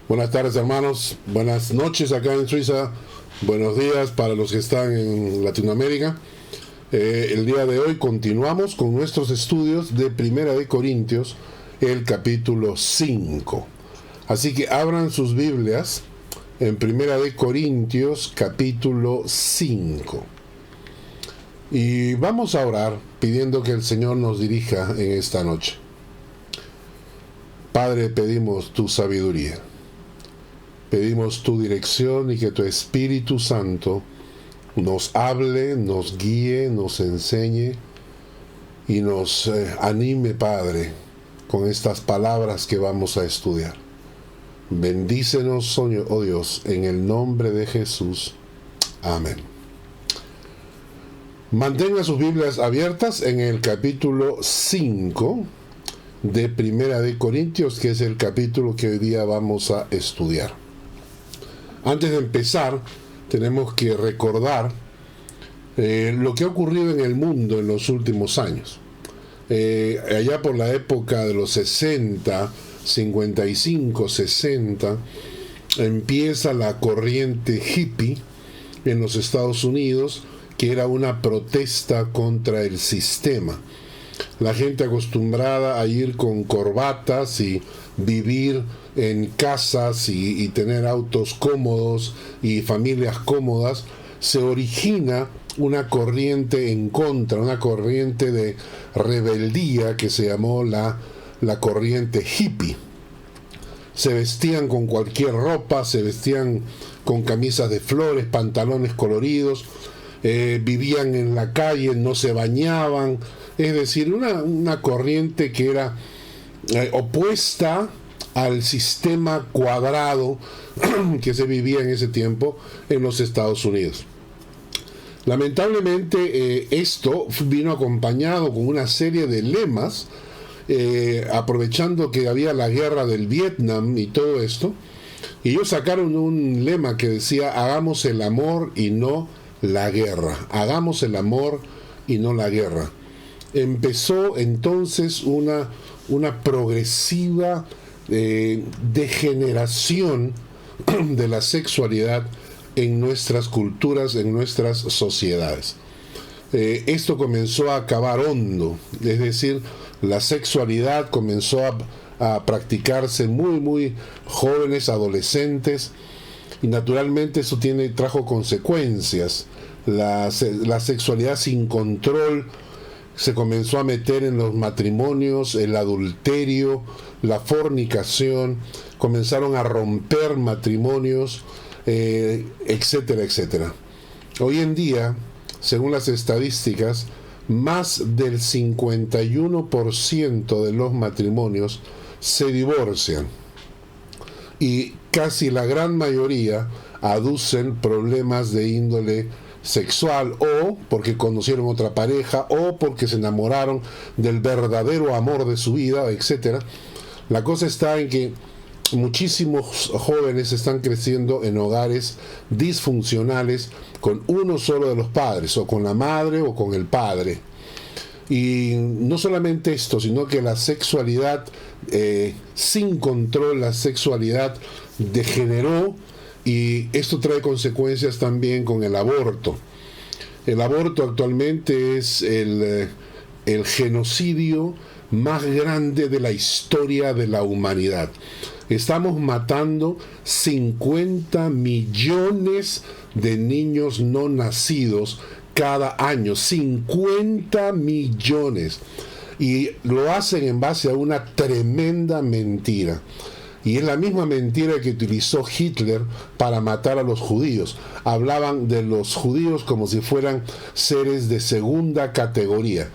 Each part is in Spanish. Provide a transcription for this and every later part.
Buenas tardes, hermanos. Buenas noches acá en Suiza. Buenos días para los que están en Latinoamérica. El día de hoy continuamos con nuestros estudios de Primera de Corintios, el capítulo 5. Así que abran sus Biblias en Primera de Corintios, capítulo 5. Y vamos a orar pidiendo que el Señor nos dirija en esta noche. Padre, pedimos tu sabiduría. Pedimos tu dirección y que tu Espíritu Santo nos hable, nos guíe, nos enseñe y nos anime, Padre, con estas palabras que vamos a estudiar. Bendícenos, oh Dios, en el nombre de Jesús. Amén. Mantengan sus Biblias abiertas en el capítulo 5 de Primera de Corintios, que es el capítulo que hoy día vamos a estudiar. Antes de empezar, tenemos que recordar lo que ha ocurrido en el mundo en los últimos años. Allá por la época de los 60, 55, 60, empieza la corriente hippie en los Estados Unidos, que era una protesta contra el sistema. La gente acostumbrada a ir con corbatas y vivir en casas y tener autos cómodos y familias cómodas, se origina una corriente en contra, una corriente de rebeldía que se llamó la corriente hippie. Se vestían con cualquier ropa, se vestían con camisas de flores, pantalones coloridos, vivían en la calle, no se bañaban, es decir, una corriente que era opuesta al sistema cuadrado que se vivía en ese tiempo en los Estados Unidos. Lamentablemente esto vino acompañado con una serie de lemas, aprovechando que había la guerra del Vietnam y todo esto, y ellos sacaron un lema que decía: hagamos el amor y no la guerra, hagamos el amor y no la guerra. Empezó entonces una progresiva degeneración de la sexualidad en nuestras culturas, en nuestras sociedades. Esto comenzó a cavar hondo, es decir, la sexualidad comenzó a practicarse muy jóvenes, adolescentes, y naturalmente eso trajo consecuencias. La sexualidad sin control se comenzó a meter en los matrimonios, el adulterio, la fornicación, comenzaron a romper matrimonios, etcétera, etcétera. Hoy en día, según las estadísticas, más del 51% de los matrimonios se divorcian y casi la gran mayoría aducen problemas de índole sexual, o porque conocieron otra pareja, o porque se enamoraron del verdadero amor de su vida, etcétera. La cosa está en que muchísimos jóvenes están creciendo en hogares disfuncionales con uno solo de los padres, o con la madre o con el padre. Y no solamente esto, sino que la sexualidad sin control, la sexualidad degeneró, y esto trae consecuencias también con el aborto. El aborto actualmente es el genocidio más grande de la historia de la humanidad. Estamos matando 50 millones de niños no nacidos cada año. 50 millones. Y lo hacen en base a una tremenda mentira. Y es la misma mentira que utilizó Hitler para matar a los judíos. Hablaban de los judíos como si fueran seres de segunda categoría.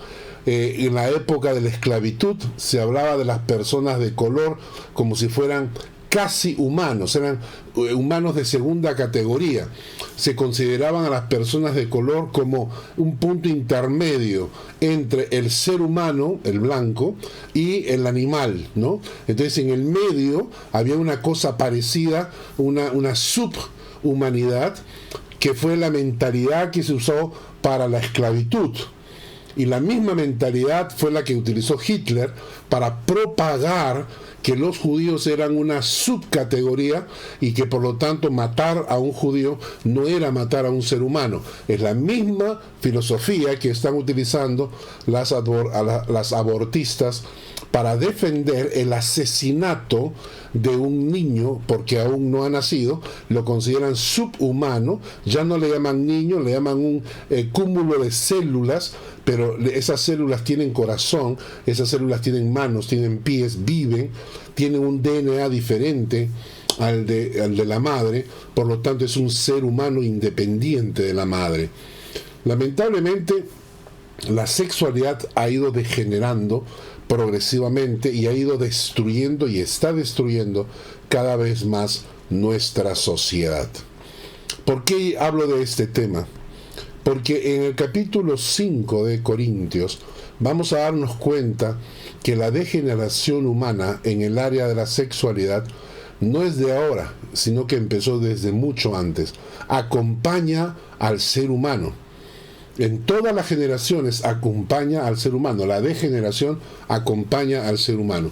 En la época de la esclavitud se hablaba de las personas de color como si fueran casi humanos, eran humanos de segunda categoría. Se consideraban a las personas de color como un punto intermedio entre el ser humano, el blanco, y el animal, ¿no? Entonces en el medio había una cosa parecida, una subhumanidad, que fue la mentalidad que se usó para la esclavitud. Y la misma mentalidad fue la que utilizó Hitler para propagar que los judíos eran una subcategoría y que por lo tanto matar a un judío no era matar a un ser humano. Es la misma filosofía que están utilizando las abortistas para defender el asesinato de un niño porque aún no ha nacido. Lo consideran subhumano, ya no le llaman niño, le llaman un cúmulo de células, pero esas células tienen corazón, esas células tienen manos, tienen pies, viven, tienen un DNA diferente al de la madre, por lo tanto es un ser humano independiente de la madre. Lamentablemente, la sexualidad ha ido degenerando progresivamente y ha ido destruyendo y está destruyendo cada vez más nuestra sociedad. ¿Por qué hablo de este tema? Porque en el capítulo 5 de Corintios vamos a darnos cuenta que la degeneración humana en el área de la sexualidad no es de ahora, sino que empezó desde mucho antes. Acompaña al ser humano. En todas las generaciones acompaña al ser humano. La degeneración acompaña al ser humano.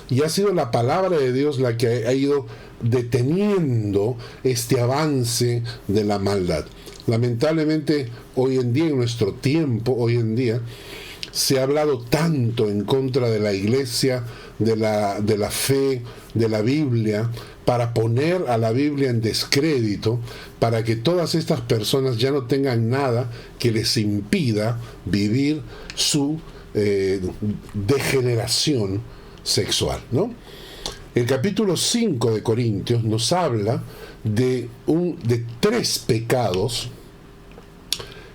Y ha sido la palabra de Dios la que ha ido deteniendo este avance de la maldad. Lamentablemente, hoy en día, en nuestro tiempo, hoy en día, se ha hablado tanto en contra de la iglesia, de la fe, de la Biblia, para poner a la Biblia en descrédito, para que todas estas personas ya no tengan nada que les impida vivir su degeneración sexual, ¿no? El capítulo 5 de Corintios nos habla de 3 pecados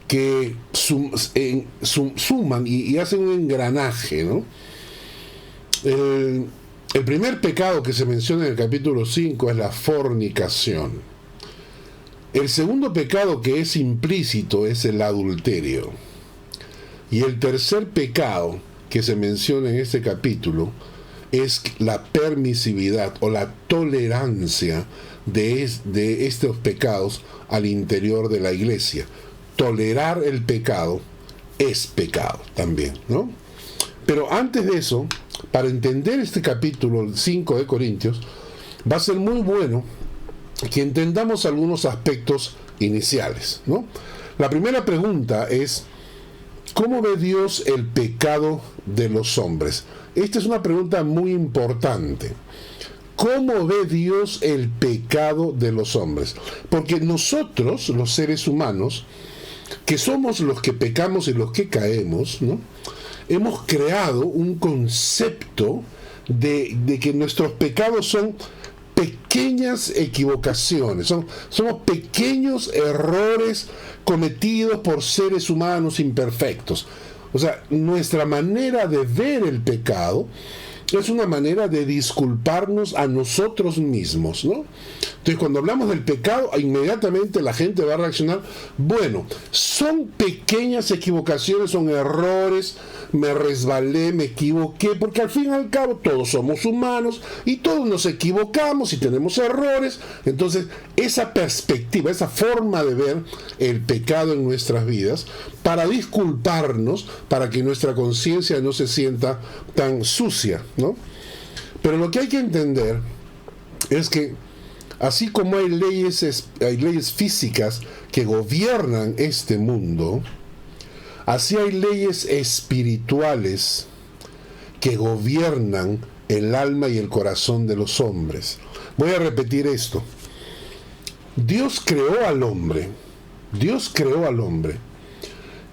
que suman y hacen un engranaje, ¿no? El primer pecado que se menciona en el capítulo 5 es la fornicación. El segundo pecado que es implícito es el adulterio. Y el tercer pecado que se menciona en este capítulo es la permisividad o la tolerancia de estos pecados al interior de la iglesia. Tolerar el pecado es pecado también, ¿no? Pero antes de eso, para entender este capítulo 5 de Corintios, va a ser muy bueno que entendamos algunos aspectos iniciales, ¿no? La primera pregunta es, ¿cómo ve Dios el pecado de los hombres? Esta es una pregunta muy importante. ¿Cómo ve Dios el pecado de los hombres? Porque nosotros, los seres humanos, que somos los que pecamos y los que caemos, ¿no? Hemos creado un concepto de que nuestros pecados son pequeñas equivocaciones, somos pequeños errores cometidos por seres humanos imperfectos. O sea, nuestra manera de ver el pecado es una manera de disculparnos a nosotros mismos, ¿no? Entonces, cuando hablamos del pecado, inmediatamente la gente va a reaccionar, bueno, son pequeñas equivocaciones, son errores, me resbalé, me equivoqué, porque al fin y al cabo todos somos humanos y todos nos equivocamos y tenemos errores. Entonces, esa perspectiva, esa forma de ver el pecado en nuestras vidas, para disculparnos, para que nuestra conciencia no se sienta tan sucia, ¿no? Pero lo que hay que entender es que así como hay leyes físicas que gobiernan este mundo, así hay leyes espirituales que gobiernan el alma y el corazón de los hombres. Voy a repetir esto. Dios creó al hombre. Dios creó al hombre.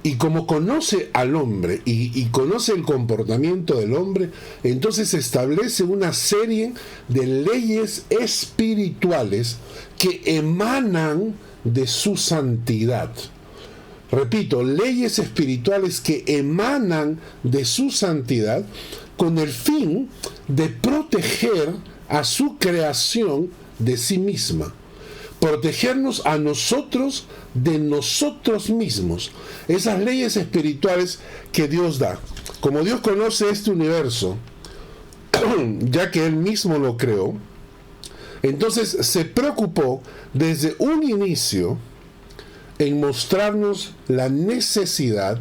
Y como conoce al hombre y conoce el comportamiento del hombre, entonces establece una serie de leyes espirituales que emanan de su santidad. Repito, leyes espirituales que emanan de su santidad con el fin de proteger a su creación de sí misma. Protegernos a nosotros de nosotros mismos. Esas leyes espirituales que Dios da. Como Dios conoce este universo, ya que Él mismo lo creó, entonces se preocupó desde un inicio en mostrarnos la necesidad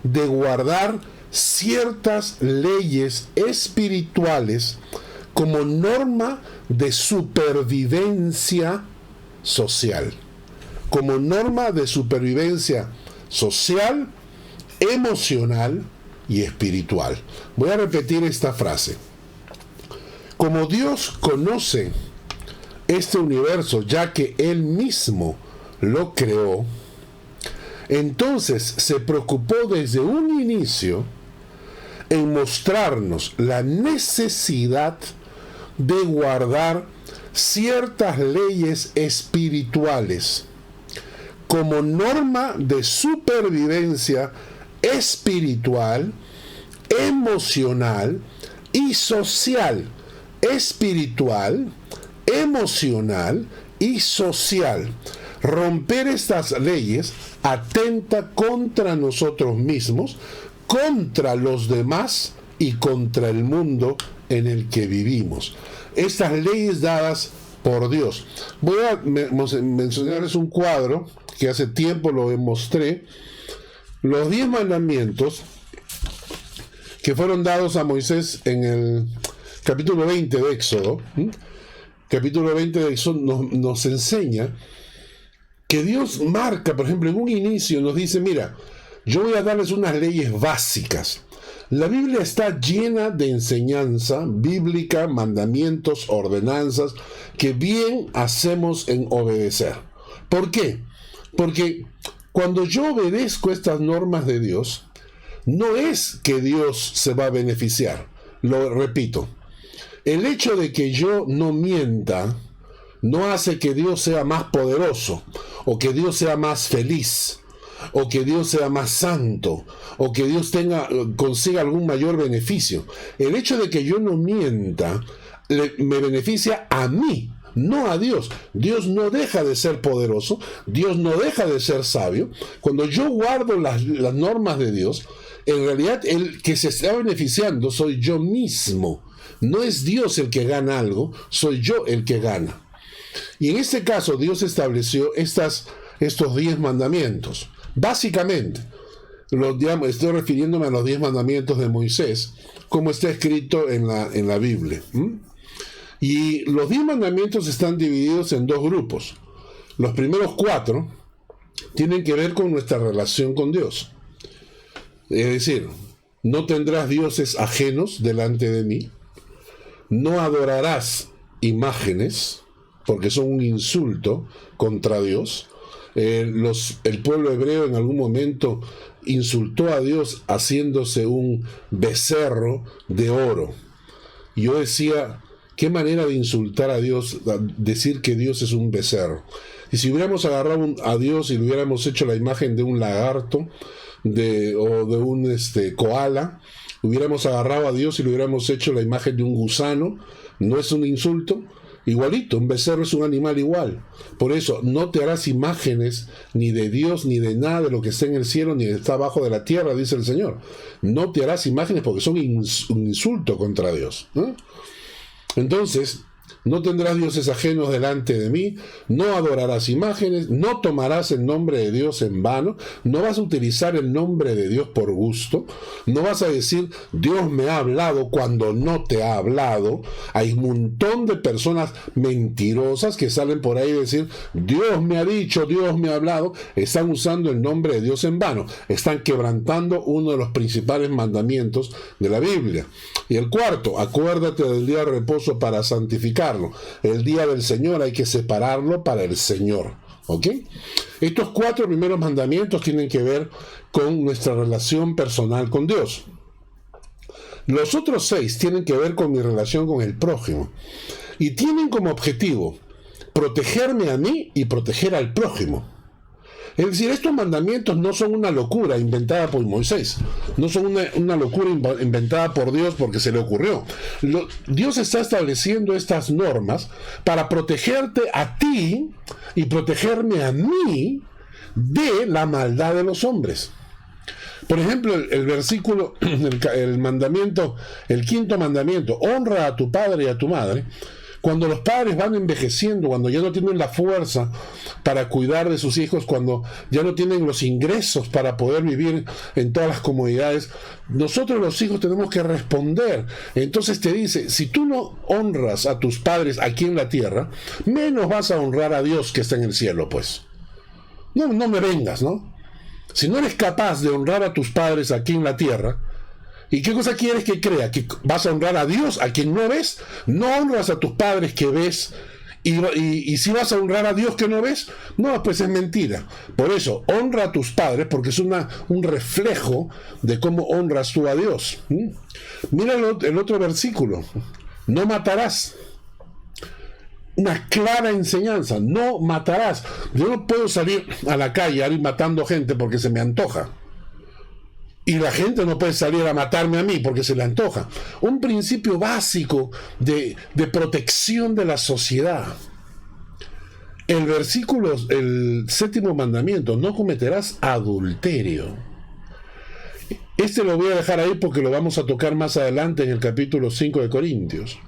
de guardar ciertas leyes espirituales como norma de supervivencia social. Como norma de supervivencia social, emocional y espiritual. Voy a repetir esta frase. Como Dios conoce este universo, ya que Él mismo lo creó, entonces se preocupó desde un inicio en mostrarnos la necesidad de guardar ciertas leyes espirituales como norma de supervivencia espiritual, emocional y social. Espiritual, emocional y social. Romper estas leyes atenta contra nosotros mismos, contra los demás y contra el mundo en el que vivimos. Estas leyes dadas por Dios. Voy a mencionarles un cuadro que hace tiempo lo mostré. Los 10 mandamientos que fueron dados a Moisés en el capítulo 20 de Éxodo. Capítulo 20 de Éxodo nos enseña que Dios marca, por ejemplo, en un inicio nos dice, mira, yo voy a darles unas leyes básicas. La Biblia está llena de enseñanza bíblica, mandamientos, ordenanzas, que bien hacemos en obedecer. ¿Por qué? Porque cuando yo obedezco estas normas de Dios, no es que Dios se va a beneficiar. Lo repito, el hecho de que yo no mienta no hace que Dios sea más poderoso, o que Dios sea más feliz, o que Dios sea más santo, o que Dios consiga algún mayor beneficio. El hecho de que yo no mienta me beneficia a mí, no a Dios. Dios no deja de ser poderoso, Dios no deja de ser sabio. Cuando yo guardo las normas de Dios, en realidad el que se está beneficiando soy yo mismo. No es Dios el que gana algo, soy yo el que gana. Y en este caso Dios estableció estos 10 mandamientos. Básicamente, estoy refiriéndome a los 10 mandamientos de Moisés, como está escrito en la Biblia. Y los 10 mandamientos están divididos en 2 grupos. Los primeros 4 tienen que ver con nuestra relación con Dios. Es decir, no tendrás dioses ajenos delante de mí, no adorarás imágenes, porque son un insulto contra Dios. El pueblo hebreo en algún momento insultó a Dios haciéndose un becerro de oro. Y yo decía, qué manera de insultar a Dios, decir que Dios es un becerro. Y si hubiéramos agarrado a Dios y le hubiéramos hecho la imagen de un lagarto o de un koala, hubiéramos agarrado a Dios y le hubiéramos hecho la imagen de un gusano, ¿no es un insulto? Igualito, un becerro es un animal igual. Por eso, no te harás imágenes ni de Dios, ni de nada de lo que está en el cielo, ni está abajo de la tierra, dice el Señor. No te harás imágenes porque son un insulto contra Dios, ¿no? Entonces, no tendrás dioses ajenos delante de mí, no adorarás imágenes, no tomarás el nombre de Dios en vano, no vas a utilizar el nombre de Dios por gusto, no vas a decir Dios me ha hablado cuando no te ha hablado. Hay un montón de personas mentirosas que salen por ahí y decir Dios me ha dicho, Dios me ha hablado. Están usando el nombre de Dios en vano, están quebrantando uno de los principales mandamientos de la Biblia. Y el 4, acuérdate del día de reposo para santificarlo. El día del Señor hay que separarlo para el Señor. ¿Ok? Estos 4 primeros mandamientos tienen que ver con nuestra relación personal con Dios. Los otros 6 tienen que ver con mi relación con el prójimo. Y tienen como objetivo protegerme a mí y proteger al prójimo. Es decir, estos mandamientos no son una locura inventada por Moisés, no son una locura inventada por Dios porque se le ocurrió. Dios está estableciendo estas normas para protegerte a ti y protegerme a mí de la maldad de los hombres. Por ejemplo, el versículo, el mandamiento, el 5.º mandamiento, honra a tu padre y a tu madre, Cuando los padres van envejeciendo, cuando ya no tienen la fuerza para cuidar de sus hijos, cuando ya no tienen los ingresos para poder vivir en todas las comodidades, nosotros los hijos tenemos que responder. Entonces te dice, si tú no honras a tus padres aquí en la tierra, menos vas a honrar a Dios que está en el cielo, pues. No me vengas, ¿no? Si no eres capaz de honrar a tus padres aquí en la tierra, ¿y qué cosa quieres que crea? ¿Que vas a honrar a Dios a quien no ves? No honras a tus padres que ves, y si vas a honrar a Dios que no ves, no, pues es mentira. Por eso, honra a tus padres, porque es un reflejo de cómo honras tú a Dios. Mira el otro versículo, no matarás. Una clara enseñanza, no matarás. Yo no puedo salir a la calle a ir matando gente porque se me antoja. Y la gente no puede salir a matarme a mí porque se le antoja. Un principio básico de protección de la sociedad. El versículo, el 7º mandamiento, no cometerás adulterio. Este lo voy a dejar ahí porque lo vamos a tocar más adelante en el capítulo 5 de Corintios.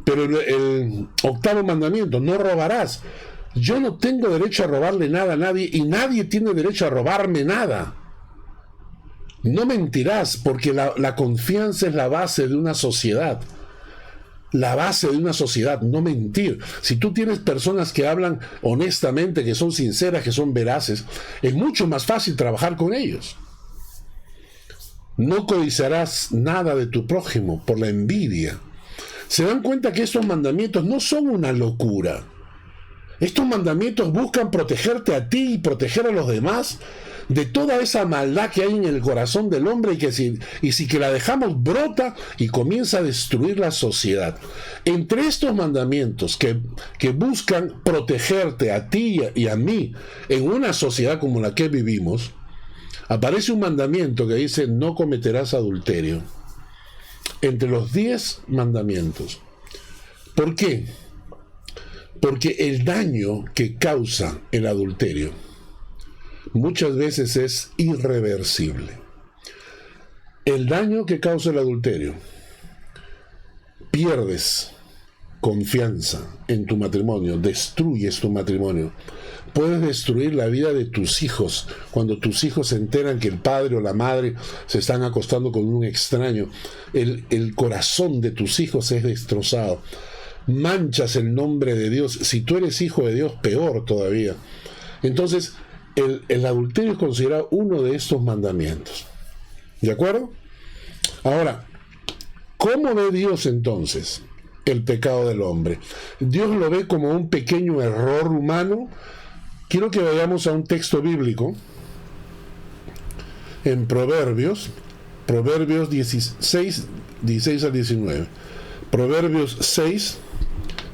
Pero el 8º mandamiento, no robarás. Yo no tengo derecho a robarle nada a nadie y nadie tiene derecho a robarme nada. No mentirás, porque la confianza es la base de una sociedad. La base de una sociedad, no mentir. Si tú tienes personas que hablan honestamente, que son sinceras, que son veraces, es mucho más fácil trabajar con ellos. No codiciarás nada de tu prójimo por la envidia. Se dan cuenta que estos mandamientos no son una locura. Estos mandamientos buscan protegerte a ti y proteger a los demás de toda esa maldad que hay en el corazón del hombre y si que la dejamos brota y comienza a destruir la sociedad. Entre estos mandamientos que buscan protegerte a ti y a mí en una sociedad como la que vivimos, aparece un mandamiento que dice no cometerás adulterio. Entre los 10 mandamientos. ¿Por qué? Porque el daño que causa el adulterio muchas veces es irreversible. El daño que causa el adulterio, pierdes confianza en tu matrimonio, destruyes tu matrimonio. Puedes destruir la vida de tus hijos cuando tus hijos se enteran que el padre o la madre se están acostando con un extraño. El corazón de tus hijos es destrozado. Manchas el nombre de Dios. Si tú eres hijo de Dios, peor todavía. Entonces, el adulterio es considerado uno de estos mandamientos. ¿De acuerdo? Ahora, ¿cómo ve Dios entonces el pecado del hombre? ¿Dios lo ve como un pequeño error humano? Quiero que vayamos a un texto bíblico en Proverbios 16 al 19. Proverbios 6,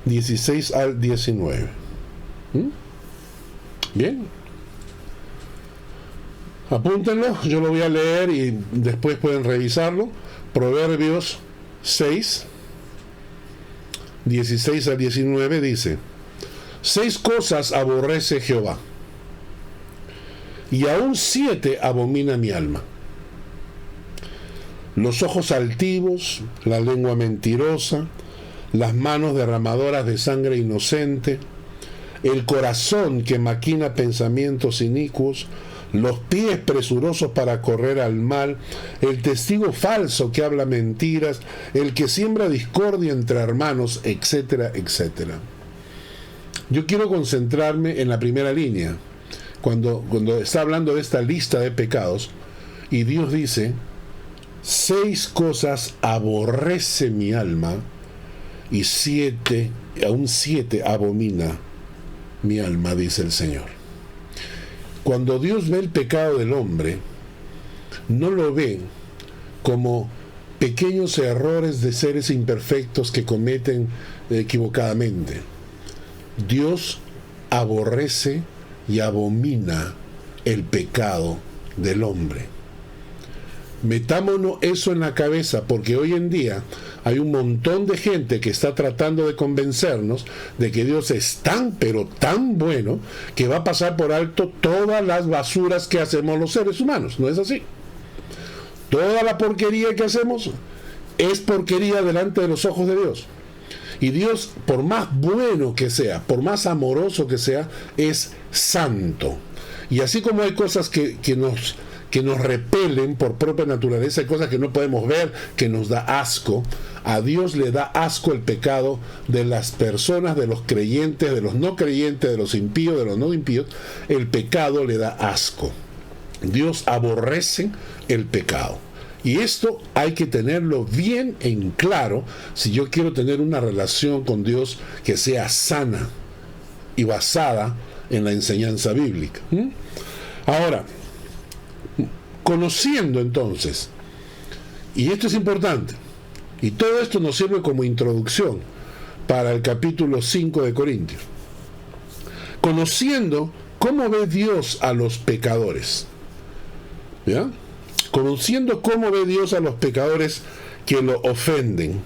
16 al 19. Bien. Apúntenlo, yo lo voy a leer y después pueden revisarlo. Proverbios 6, 16 al 19 dice: 6 cosas aborrece Jehová, y aún 7 abomina mi alma: los ojos altivos, la lengua mentirosa, las manos derramadoras de sangre inocente, el corazón que maquina pensamientos inicuos, los pies presurosos para correr al mal, el testigo falso que habla mentiras, el que siembra discordia entre hermanos, etcétera, etcétera. Yo quiero concentrarme en la primera línea, cuando está hablando de esta lista de pecados, y Dios dice: 6 cosas aborrece mi alma, y aún 7 abomina mi alma, dice el Señor. Cuando Dios ve el pecado del hombre, no lo ve como pequeños errores de seres imperfectos que cometen equivocadamente. Dios aborrece y abomina el pecado del hombre. Metámonos eso en la cabeza, porque hoy en día hay un montón de gente que está tratando de convencernos de que Dios es tan, pero tan bueno, que va a pasar por alto todas las basuras que hacemos los seres humanos. ¿No es así? Toda la porquería que hacemos es porquería delante de los ojos de Dios. Y Dios, por más bueno que sea, por más amoroso que sea, es santo. Y así como hay cosas que nos repelen por propia naturaleza, hay cosas que no podemos ver, que nos da asco. A Dios le da asco el pecado de las personas, de los creyentes, de los no creyentes, de los impíos, de los no impíos. El pecado le da asco. Dios aborrece el pecado. Y esto hay que tenerlo bien en claro si yo quiero tener una relación con Dios que sea sana y basada en la enseñanza bíblica. Ahora, conociendo entonces, y esto es importante, y todo esto nos sirve como introducción para el capítulo 5 de Corintios, conociendo cómo ve Dios a los pecadores, ¿ya? Conociendo cómo ve Dios a los pecadores que lo ofenden,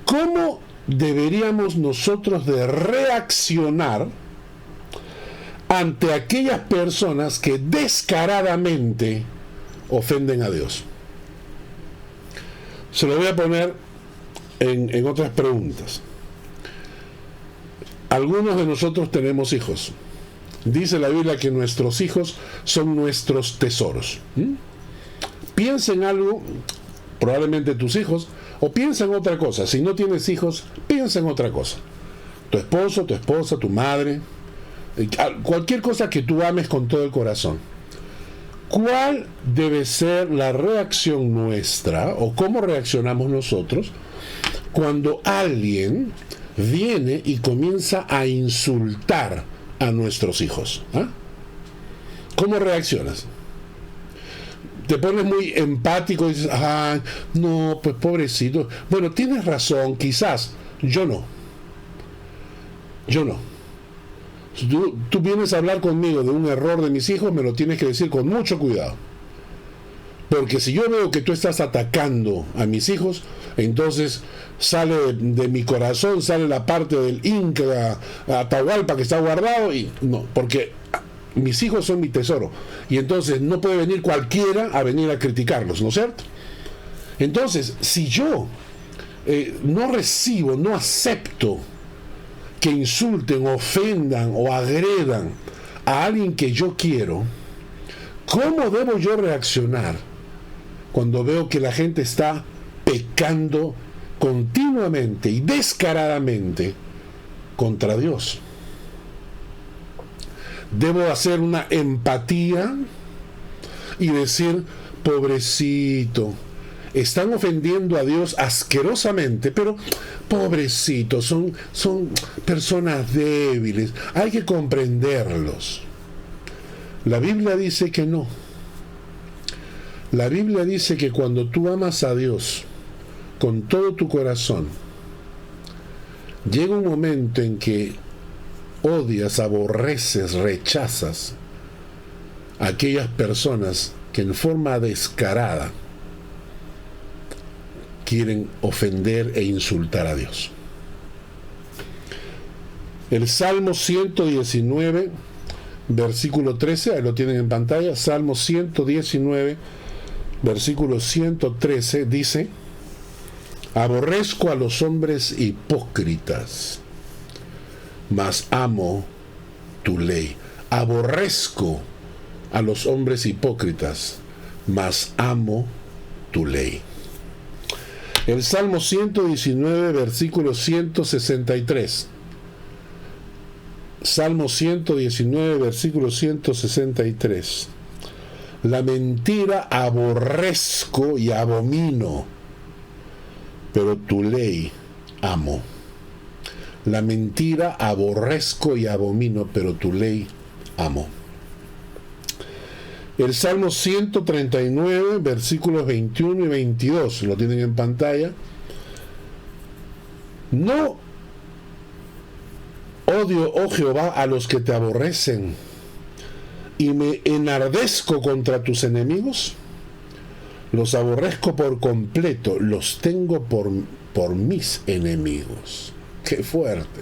¿cómo deberíamos nosotros de reaccionar ante aquellas personas que descaradamente ofenden a Dios? Se lo voy a poner en otras preguntas. Algunos de nosotros tenemos hijos. Dice la Biblia que nuestros hijos son nuestros tesoros. Piensa en algo, probablemente tus hijos, o piensa en otra cosa. Si no tienes hijos, piensa en otra cosa. Tu esposo, tu esposa, tu madre, cualquier cosa que tú ames con todo el corazón. ¿Cuál debe ser la reacción nuestra, o cómo reaccionamos nosotros, cuando alguien viene y comienza a insultar a nuestros hijos? ¿Cómo reaccionas? Te pones muy empático y dices, no, pues pobrecito. Bueno, tienes razón, quizás. Yo no. Si tú vienes a hablar conmigo de un error de mis hijos, me lo tienes que decir con mucho cuidado. Porque si yo veo que tú estás atacando a mis hijos, entonces sale de mi corazón, sale la parte del Inca, Atahualpa que está guardado, y no, porque mis hijos son mi tesoro. Y entonces no puede venir cualquiera a venir a criticarlos, ¿no es cierto? Entonces, si yo no recibo, no acepto que insulten, ofendan o agredan a alguien que yo quiero, ¿cómo debo yo reaccionar cuando veo que la gente está pecando continuamente y descaradamente contra Dios? Debo hacer una empatía y decir, pobrecito, están ofendiendo a Dios asquerosamente, pero pobrecitos, son personas débiles, hay que comprenderlos. La Biblia dice que no. La Biblia dice que cuando tú amas a Dios con todo tu corazón, llega un momento en que odias, aborreces, rechazas a aquellas personas que en forma descarada quieren ofender e insultar a Dios. El Salmo 119, versículo 13, ahí lo tienen en pantalla. Salmo 119, versículo 113, dice: aborrezco a los hombres hipócritas, mas amo tu ley. Aborrezco a los hombres hipócritas, mas amo tu ley. El Salmo 119, versículo 163. Salmo 119, versículo 163. La mentira aborrezco y abomino, pero tu ley amo. La mentira aborrezco y abomino, pero tu ley amo. El Salmo 139, versículos 21 y 22, lo tienen en pantalla. No odio, oh Jehová, a los que te aborrecen, y me enardezco contra tus enemigos. Los aborrezco por completo, los tengo por mis enemigos. ¡Qué fuerte!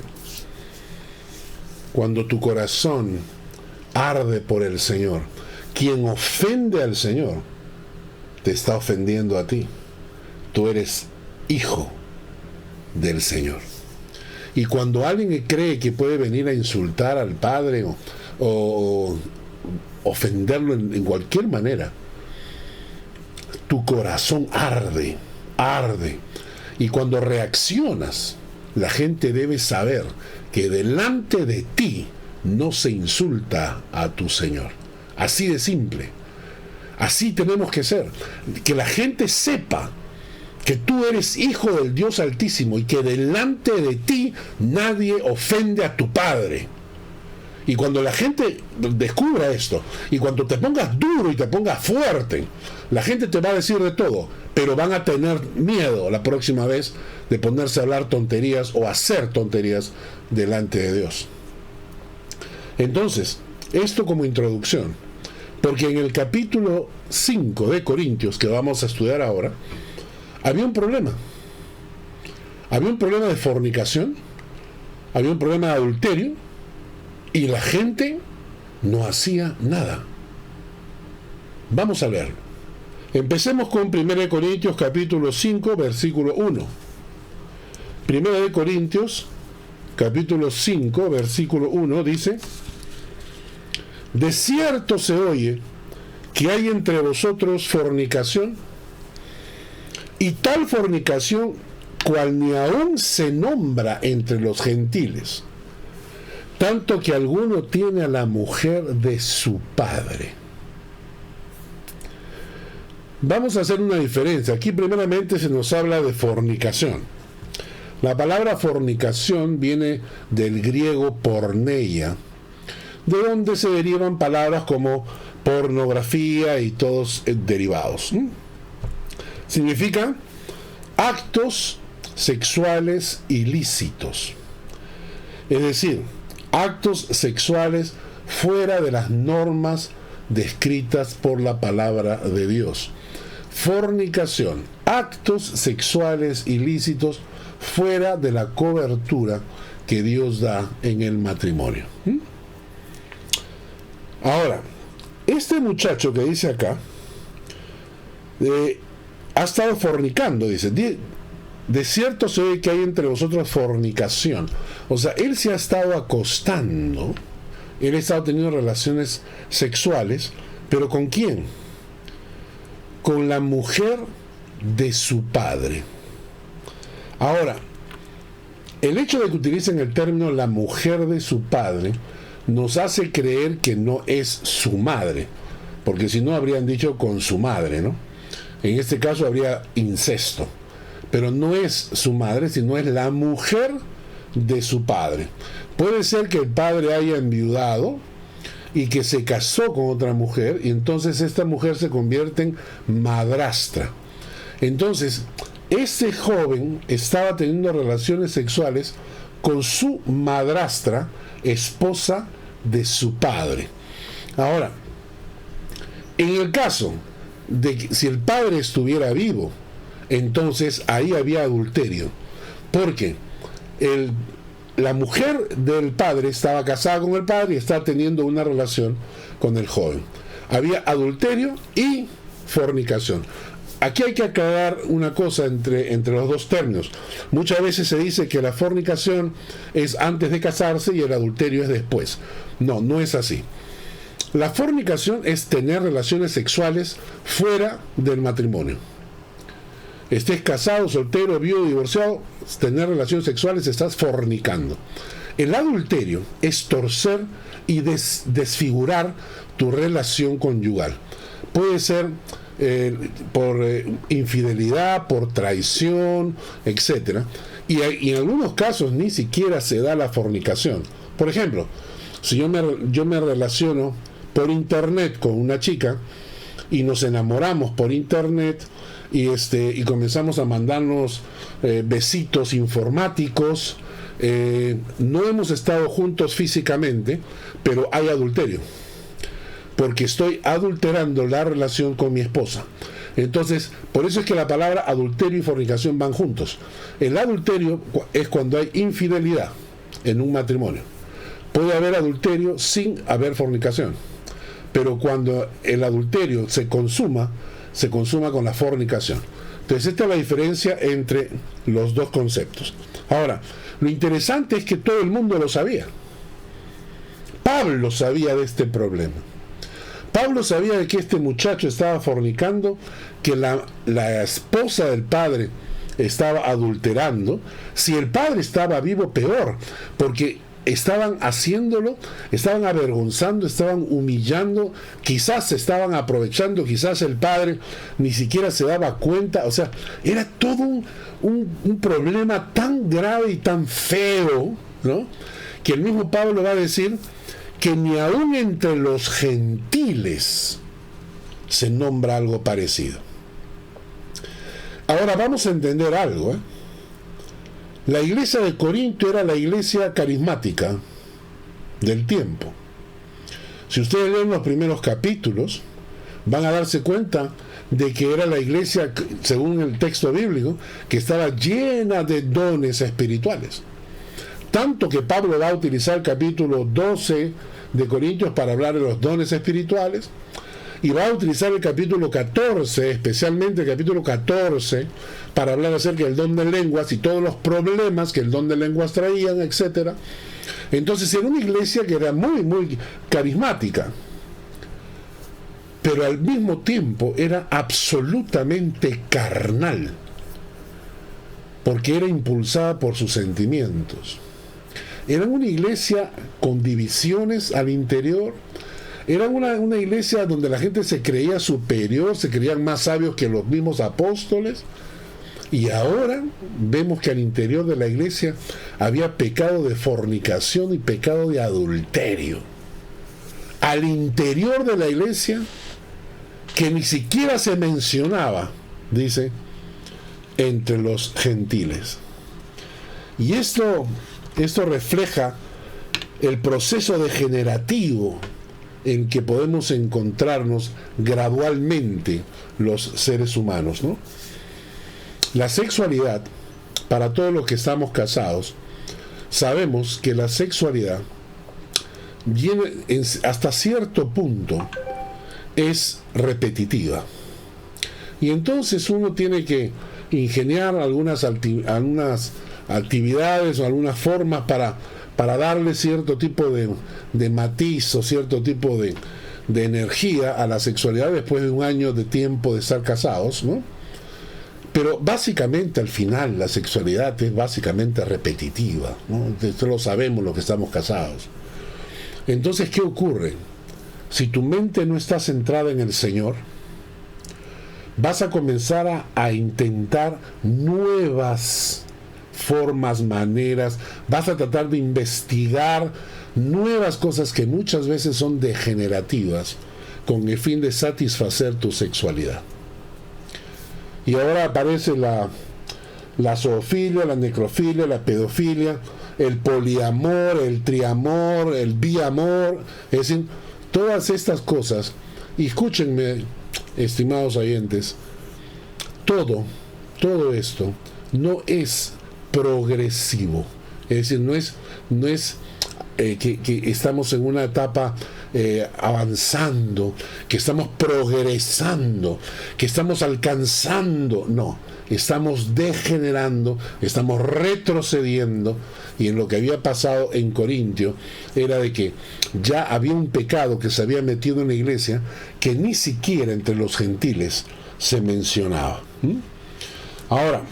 Cuando tu corazón arde por el Señor, quien ofende al Señor te está ofendiendo a ti. Tú eres hijo del Señor. Y cuando alguien cree que puede venir a insultar al Padre o ofenderlo en cualquier manera, tu corazón arde. Y cuando reaccionas, la gente debe saber que delante de ti no se insulta a tu Señor. Así de simple. Así tenemos que ser. Que la gente sepa que tú eres hijo del Dios Altísimo y que delante de ti nadie ofende a tu Padre. Y cuando la gente descubra esto, y cuando te pongas duro y te pongas fuerte, la gente te va a decir de todo, pero van a tener miedo la próxima vez de ponerse a hablar tonterías o hacer tonterías delante de Dios. Entonces, esto como introducción, porque en el capítulo 5 de Corintios, que vamos a estudiar ahora, había un problema. Había un problema de fornicación, había un problema de adulterio, y la gente no hacía nada. Vamos a verlo. Empecemos con 1 Corintios capítulo 5, versículo 1. 1 Corintios capítulo 5, versículo 1 dice: de cierto se oye que hay entre vosotros fornicación, y tal fornicación cual ni aún se nombra entre los gentiles, tanto que alguno tiene a la mujer de su padre. Vamos a hacer una diferencia. Aquí primeramente se nos habla de fornicación. La palabra fornicación viene del griego porneia, de donde se derivan palabras como pornografía y todos derivados. Significa actos sexuales ilícitos. Es decir, actos sexuales fuera de las normas descritas por la palabra de Dios. Fornicación, actos sexuales ilícitos fuera de la cobertura que Dios da en el matrimonio. Ahora, este muchacho que dice acá ha estado fornicando, dice. De cierto se ve que hay entre vosotros fornicación. O sea, él se ha estado acostando, él ha estado teniendo relaciones sexuales, pero ¿con quién? Con la mujer de su padre. Ahora, el hecho de que utilicen el término la mujer de su padre nos hace creer que no es su madre, porque si no habrían dicho con su madre, ¿no? En este caso habría incesto. Pero no es su madre, sino es la mujer de su padre. Puede ser que el padre haya enviudado y que se casó con otra mujer, y entonces esta mujer se convierte en madrastra. Entonces, ese joven estaba teniendo relaciones sexuales con su madrastra, esposa de su padre. Ahora, en el caso de que si el padre estuviera vivo, entonces ahí había adulterio, porque la mujer del padre estaba casada con el padre y estaba teniendo una relación con el joven. Había adulterio y fornicación. Aquí hay que aclarar una cosa entre los dos términos. Muchas veces se dice que la fornicación es antes de casarse y el adulterio es después. No, no es así. La fornicación es tener relaciones sexuales fuera del matrimonio. Estés casado, soltero, viudo, divorciado, tener relaciones sexuales, estás fornicando. El adulterio es torcer y desfigurar tu relación conyugal. Puede ser por infidelidad, por traición, etc. Y en algunos casos ni siquiera se da la fornicación. Por ejemplo, si yo me relaciono por internet con una chica y nos enamoramos por internet y comenzamos a mandarnos besitos informáticos, no hemos estado juntos físicamente, pero hay adulterio, porque estoy adulterando la relación con mi esposa. Entonces, por eso es que la palabra adulterio y fornicación van juntos. El adulterio es cuando hay infidelidad en un matrimonio. Puede haber adulterio sin haber fornicación, pero cuando el adulterio se consuma con la fornicación. Entonces esta es la diferencia entre los dos conceptos. Ahora, lo interesante es que todo el mundo lo sabía. Pablo sabía de este problema. Pablo sabía de que este muchacho estaba fornicando, que la esposa del padre estaba adulterando. Si el padre estaba vivo, peor, porque estaban haciéndolo, estaban avergonzando, estaban humillando, quizás se estaban aprovechando, quizás el padre ni siquiera se daba cuenta. O sea, era todo un problema tan grave y tan feo, ¿no?, que el mismo Pablo va a decir que ni aún entre los gentiles se nombra algo parecido. Ahora vamos a entender algo, ¿eh? La iglesia de Corinto era la iglesia carismática del tiempo. Si ustedes leen los primeros capítulos, van a darse cuenta de que era la iglesia, según el texto bíblico, que estaba llena de dones espirituales. Tanto que Pablo va a utilizar el capítulo 12 de Corintios para hablar de los dones espirituales, y va a utilizar el capítulo 14, especialmente el capítulo 14, para hablar acerca del don de lenguas y todos los problemas que el don de lenguas traían, etc. Entonces era una iglesia que era muy, muy carismática, pero al mismo tiempo era absolutamente carnal, porque era impulsada por sus sentimientos. Era una iglesia con divisiones al interior. Era una iglesia donde la gente se creía superior, se creían más sabios que los mismos apóstoles. Y ahora vemos que al interior de la iglesia había pecado de fornicación y pecado de adulterio. Al interior de la iglesia, que ni siquiera se mencionaba, dice, entre los gentiles. Y esto refleja el proceso degenerativo en que podemos encontrarnos gradualmente los seres humanos, ¿no? La sexualidad, para todos los que estamos casados, sabemos que la sexualidad hasta cierto punto es repetitiva. Y entonces uno tiene que ingeniar algunas actividades o algunas formas para darle cierto tipo de matiz o cierto tipo de energía a la sexualidad después de un año de tiempo de estar casados, ¿no? Pero básicamente al final la sexualidad es básicamente repetitiva, ¿no? Esto lo sabemos los que estamos casados. Entonces, ¿qué ocurre? Si tu mente no está centrada en el Señor, vas a comenzar a intentar nuevas formas, maneras, vas a tratar de investigar nuevas cosas que muchas veces son degenerativas con el fin de satisfacer tu sexualidad. Y ahora aparece la zoofilia, la necrofilia, la pedofilia, el poliamor, el triamor, el biamor, es decir, todas estas cosas. Y escúchenme, estimados oyentes, todo esto no es progresivo, es decir, no es que estamos en una etapa avanzando, que estamos progresando, que estamos alcanzando. No, estamos degenerando, estamos retrocediendo. Y en lo que había pasado en Corintio era de que ya había un pecado que se había metido en la iglesia que ni siquiera entre los gentiles se mencionaba. Ahora,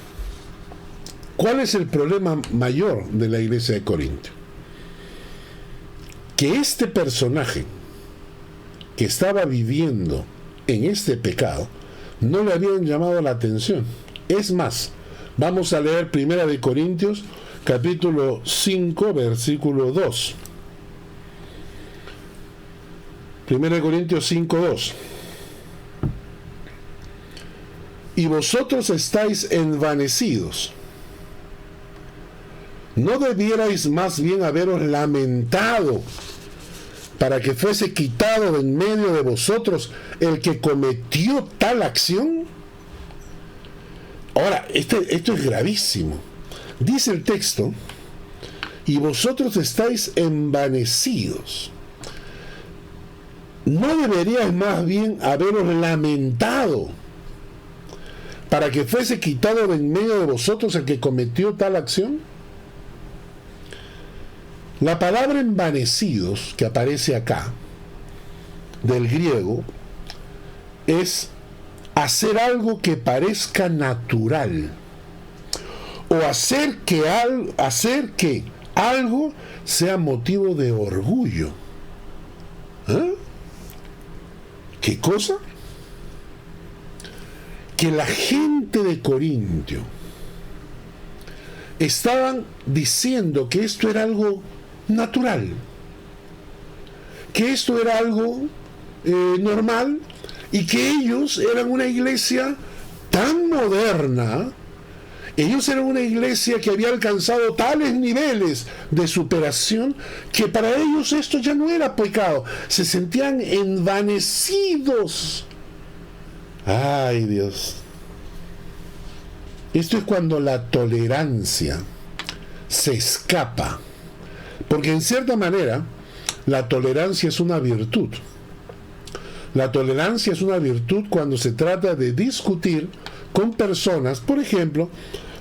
¿cuál es el problema mayor de la iglesia de Corintio? Que este personaje que estaba viviendo en este pecado no le habían llamado la atención. Es más, vamos a leer 1 de Corintios capítulo 5 versículo 2. 1 de Corintios 5, 2. Y vosotros estáis envanecidos. ¿No debierais más bien haberos lamentado para que fuese quitado de en medio de vosotros el que cometió tal acción? Ahora, esto es gravísimo. Dice el texto, y vosotros estáis envanecidos. ¿No deberíais más bien haberos lamentado para que fuese quitado de en medio de vosotros el que cometió tal acción? La palabra envanecidos que aparece acá, del griego, es hacer algo que parezca natural, o hacer que algo sea motivo de orgullo. ¿Eh? ¿Qué cosa? Que la gente de Corintio estaban diciendo que esto era algo natural, que esto era algo normal, y que ellos eran una iglesia tan moderna, ellos eran una iglesia que había alcanzado tales niveles de superación que para ellos esto ya no era pecado, se sentían envanecidos. Ay, Dios. Esto es cuando la tolerancia se escapa, porque en cierta manera la tolerancia es una virtud. La tolerancia es una virtud cuando se trata de discutir con personas, por ejemplo,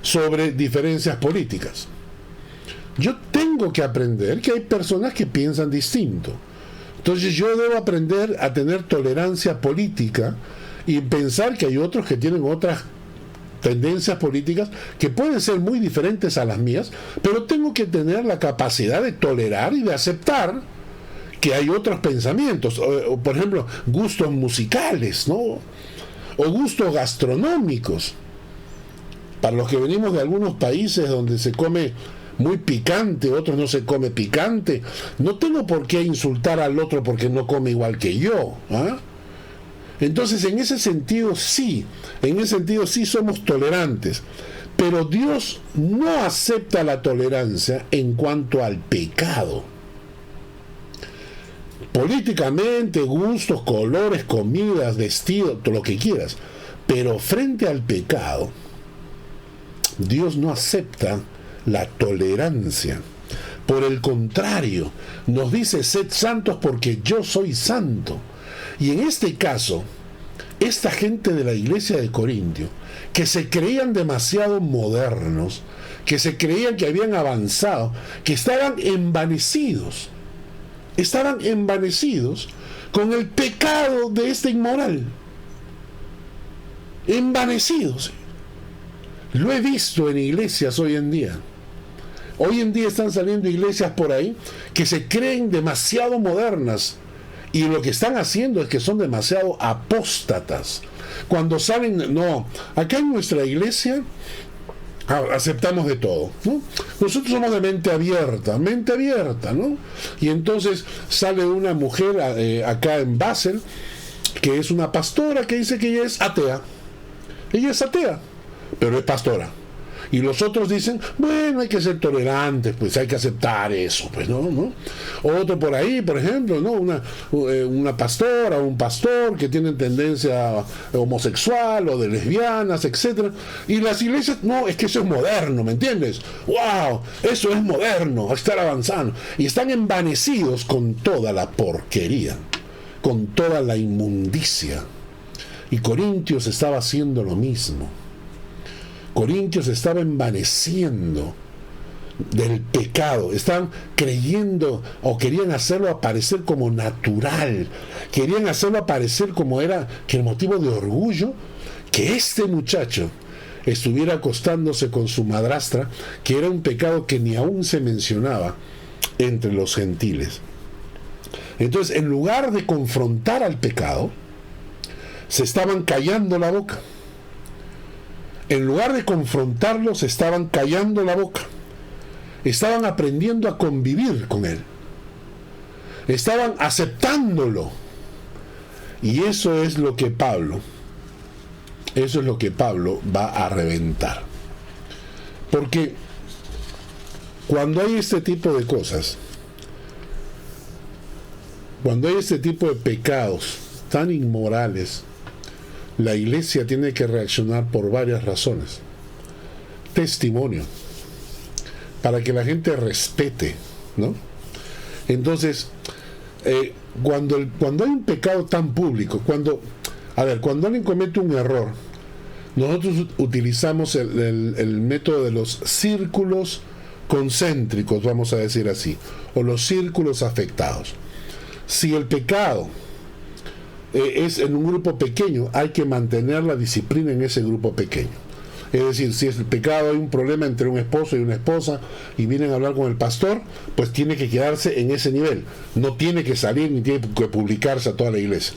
sobre diferencias políticas. Yo tengo que aprender que hay personas que piensan distinto. Entonces yo debo aprender a tener tolerancia política y pensar que hay otros que tienen otras tendencias políticas que pueden ser muy diferentes a las mías, pero tengo que tener la capacidad de tolerar y de aceptar que hay otros pensamientos, o, por ejemplo, gustos musicales, ¿no? O gustos gastronómicos. Para los que venimos de algunos países donde se come muy picante, otros no se come picante, no tengo por qué insultar al otro porque no come igual que yo, ¿ah? Entonces, en ese sentido sí somos tolerantes, pero Dios no acepta la tolerancia en cuanto al pecado. Políticamente, gustos, colores, comidas, vestidos, todo lo que quieras, pero frente al pecado, Dios no acepta la tolerancia. Por el contrario, nos dice: sed santos porque yo soy santo. Y en este caso, esta gente de la iglesia de Corintio, que se creían demasiado modernos, que se creían que habían avanzado, que estaban envanecidos con el pecado de este inmoral. Envanecidos. Lo he visto en iglesias hoy en día. Hoy en día están saliendo iglesias por ahí que se creen demasiado modernas, y lo que están haciendo es que son demasiado apóstatas. Cuando salen, no, acá en nuestra iglesia aceptamos de todo, ¿no? Nosotros somos de mente abierta, ¿no? Y entonces sale una mujer acá en Basel, que es una pastora, que dice que ella es atea. Ella es atea, pero es pastora. Y los otros dicen: bueno, hay que ser tolerantes, pues hay que aceptar eso, pues, ¿no? Otro por ahí, por ejemplo, ¿no? Una pastora o un pastor que tienen tendencia homosexual o de lesbianas, etcétera. Y las iglesias: no, es que eso es moderno, ¿me entiendes? ¡Wow! Eso es moderno, estar avanzando. Y están envanecidos con toda la porquería, con toda la inmundicia. Y Corintios estaba haciendo lo mismo. Corintios estaba envaneciendo del pecado, estaban creyendo o querían hacerlo aparecer como natural, querían hacerlo aparecer como era, que el motivo de orgullo, que este muchacho estuviera acostándose con su madrastra, que era un pecado que ni aún se mencionaba entre los gentiles. Entonces, en lugar de confrontar al pecado, se estaban callando la boca. En lugar de confrontarlos, estaban callando la boca. Estaban aprendiendo a convivir con él. Estaban aceptándolo. Y eso es lo que Pablo va a reventar. Porque cuando hay este tipo de cosas, cuando hay este tipo de pecados tan inmorales, la iglesia tiene que reaccionar por varias razones. Testimonio, para que la gente respete, ¿no? Entonces, cuando hay un pecado tan público, cuando alguien comete un error, nosotros utilizamos el método de los círculos concéntricos, vamos a decir así, o los círculos afectados. Si el pecado es en un grupo pequeño, hay que mantener la disciplina en ese grupo pequeño. Es decir, si es el pecado, hay un problema entre un esposo y una esposa y vienen a hablar con el pastor, pues tiene que quedarse en ese nivel. No tiene que salir ni tiene que publicarse a toda la iglesia.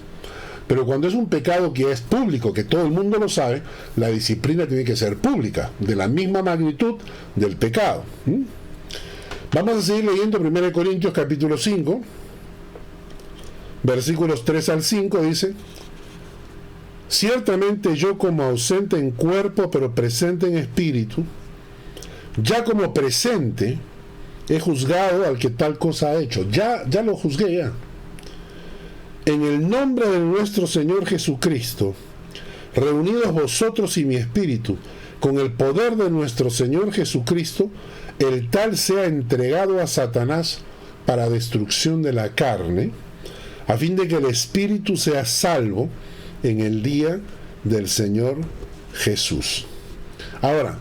Pero cuando es un pecado que es público, que todo el mundo lo sabe, la disciplina tiene que ser pública, de la misma magnitud del pecado. Vamos a seguir leyendo 1 Corintios capítulo 5, versículos 3 al 5, dice: ciertamente yo, como ausente en cuerpo, pero presente en espíritu, ya como presente, he juzgado al que tal cosa ha hecho. Ya lo juzgué ya. En el nombre de nuestro Señor Jesucristo, reunidos vosotros y mi espíritu, con el poder de nuestro Señor Jesucristo, el tal sea entregado a Satanás para destrucción de la carne, a fin de que el espíritu sea salvo en el día del Señor Jesús. Ahora,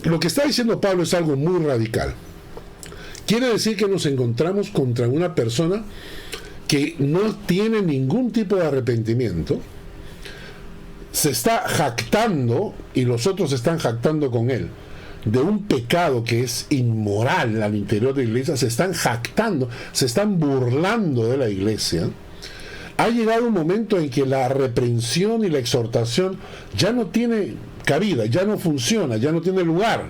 lo que está diciendo Pablo es algo muy radical. Quiere decir que nos encontramos contra una persona que no tiene ningún tipo de arrepentimiento, se está jactando, y los otros se están jactando con él, de un pecado que es inmoral al interior de la iglesia. Se están jactando, se están burlando de la iglesia. Ha llegado un momento en que la reprensión y la exhortación ya no tiene cabida, ya no funciona, ya no tiene lugar.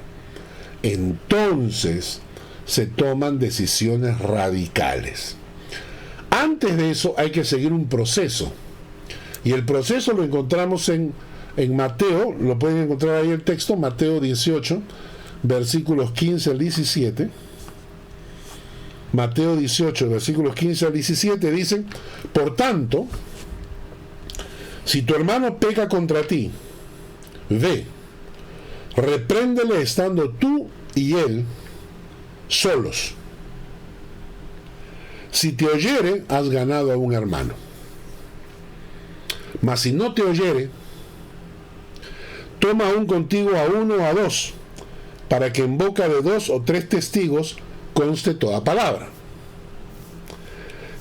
Entonces se toman decisiones radicales. Antes de eso hay que seguir un proceso. Y el proceso lo encontramos en Mateo, lo pueden encontrar ahí el texto, Mateo 18, versículos 15 al 17. Mateo 18, versículos 15 al 17 dicen: por tanto, si tu hermano peca contra ti, ve, repréndele estando tú y él solos. Si te oyere, has ganado a un hermano. Mas si no te oyere, toma aún contigo a uno o a dos, para que en boca de 2 o 3 testigos conste toda palabra.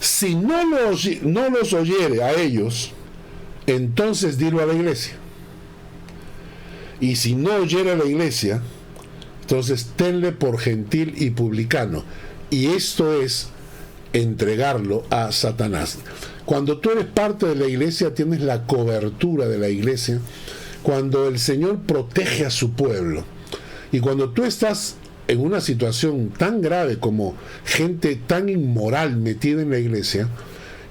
Si no los oyere a ellos, entonces dilo a la iglesia. Y si no oyere a la iglesia, entonces tenle por gentil y publicano. Y esto es entregarlo a Satanás. Cuando tú eres parte de la iglesia, tienes la cobertura de la iglesia. Cuando el Señor protege a su pueblo, y cuando tú estás en una situación tan grave como gente tan inmoral metida en la iglesia,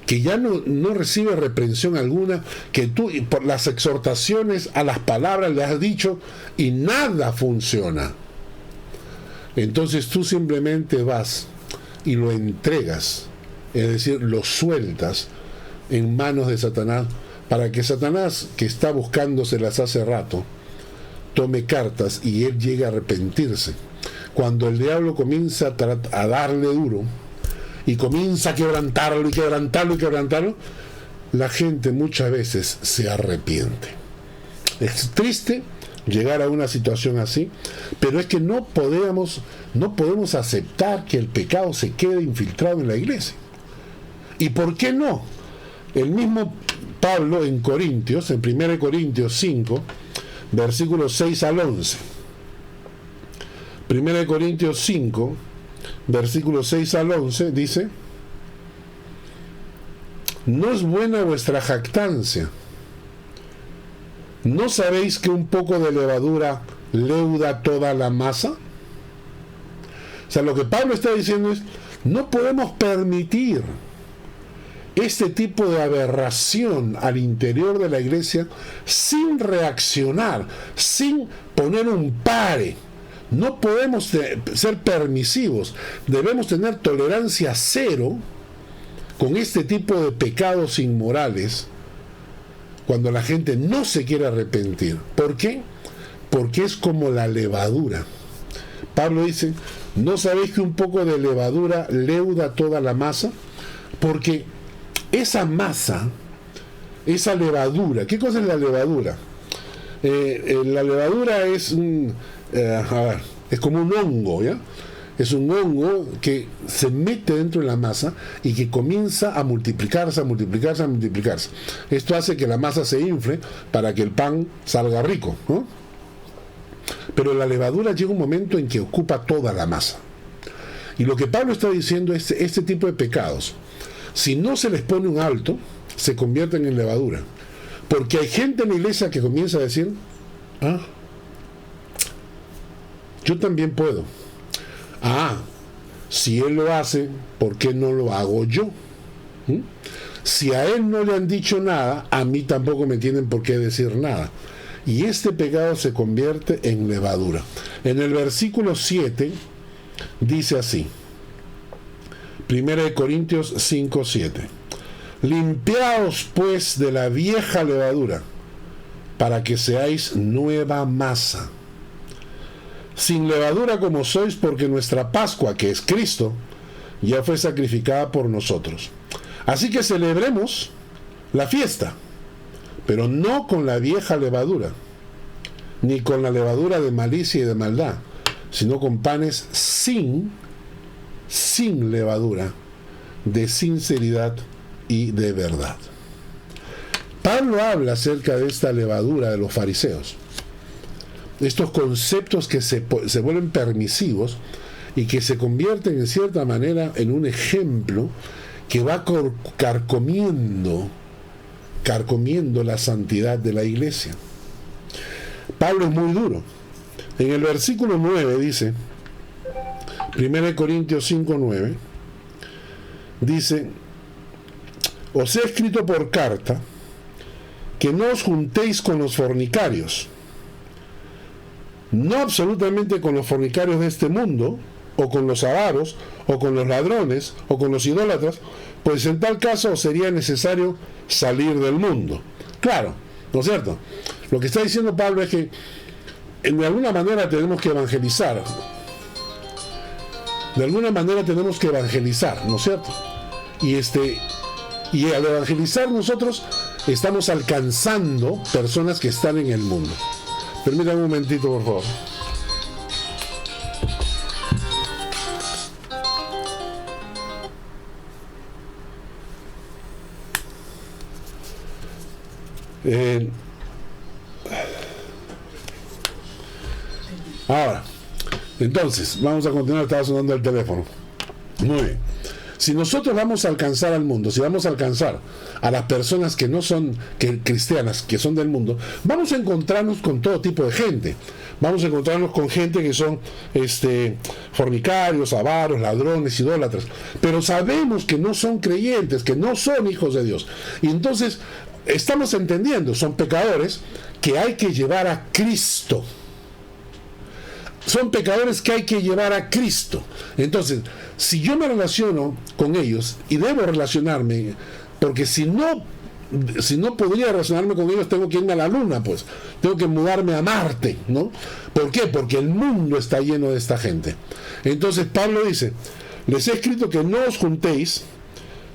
que ya no recibe reprensión alguna, que tú por las exhortaciones a las palabras le has dicho y nada funciona, entonces tú simplemente vas y lo entregas, es decir, lo sueltas en manos de Satanás, para que Satanás, que está buscándoselas hace rato, tome cartas y él llegue a arrepentirse. Cuando el diablo comienza a darle duro y comienza a quebrantarlo y quebrantarlo y quebrantarlo, la gente muchas veces se arrepiente. Es triste llegar a una situación así, pero es que no podemos aceptar que el pecado se quede infiltrado en la iglesia. ¿Y por qué no? El mismo Pablo en Corintios, en 1 Corintios 5, versículos 6 al 11. 1 Corintios 5, versículos 6 al 11, dice: no es buena vuestra jactancia. ¿No sabéis que un poco de levadura leuda toda la masa? O sea, lo que Pablo está diciendo es: no podemos permitir este tipo de aberración al interior de la iglesia sin reaccionar, sin poner un pare. No podemos ser permisivos, debemos tener tolerancia cero con este tipo de pecados inmorales cuando la gente no se quiere arrepentir. ¿Por qué? Porque es como la levadura. Pablo dice: ¿no sabéis que un poco de levadura leuda toda la masa? Porque esa masa, esa levadura, ¿qué cosa es la levadura? La levadura es es como un hongo, ¿ya? Es un hongo que se mete dentro de la masa y que comienza a multiplicarse, a multiplicarse, a multiplicarse. Esto hace que la masa se infle para que el pan salga rico, ¿no? Pero la levadura llega un momento en que ocupa toda la masa. Y lo que Pablo está diciendo es este tipo de pecados, si no se les pone un alto, se convierten en levadura. Porque hay gente en la iglesia que comienza a decir, yo también puedo. Si él lo hace, ¿por qué no lo hago yo? Si a él no le han dicho nada, a mí tampoco me tienen por qué decir nada. Y este pecado se convierte en levadura. En el versículo 7 dice así, 1 Corintios 5:7: limpiaos pues de la vieja levadura, para que seáis nueva masa, sin levadura como sois, porque nuestra Pascua, que es Cristo, ya fue sacrificada por nosotros. Así que celebremos la fiesta, pero no con la vieja levadura, ni con la levadura de malicia y de maldad, sino con panes sin levadura, de sinceridad y de verdad. Pablo habla acerca de esta levadura de los fariseos, estos conceptos que se vuelven permisivos y que se convierten en cierta manera en un ejemplo que va carcomiendo la santidad de la iglesia. Pablo es muy duro. En el versículo 9 dice, 1 Corintios 5:9, dice: os he escrito por carta que no os juntéis con los fornicarios, no absolutamente con los fornicarios de este mundo, o con los avaros, o con los ladrones, o con los idólatras, pues en tal caso sería necesario salir del mundo. Claro, ¿no es cierto? Lo que está diciendo Pablo es que de alguna manera tenemos que evangelizar. De alguna manera tenemos que evangelizar, ¿no es cierto? Y al evangelizar nosotros estamos alcanzando personas que están en el mundo. Permítame un momentito, por favor. Ahora, entonces, vamos a continuar. Estaba sonando el teléfono. Muy bien. Si nosotros vamos a alcanzar al mundo, si vamos a alcanzar a las personas que no son cristianas, que son del mundo, vamos a encontrarnos con todo tipo de gente. Vamos a encontrarnos con gente que son fornicarios, avaros, ladrones, idólatras. Pero sabemos que no son creyentes, que no son hijos de Dios. Y entonces estamos entendiendo, son pecadores que hay que llevar a Cristo. Son pecadores que hay que llevar a Cristo. Entonces, si yo me relaciono con ellos, y debo relacionarme, porque si no podría relacionarme con ellos, tengo que irme a la luna, pues tengo que mudarme a Marte, ¿no? ¿Por qué? Porque el mundo está lleno de esta gente. Entonces Pablo dice: les he escrito que no os juntéis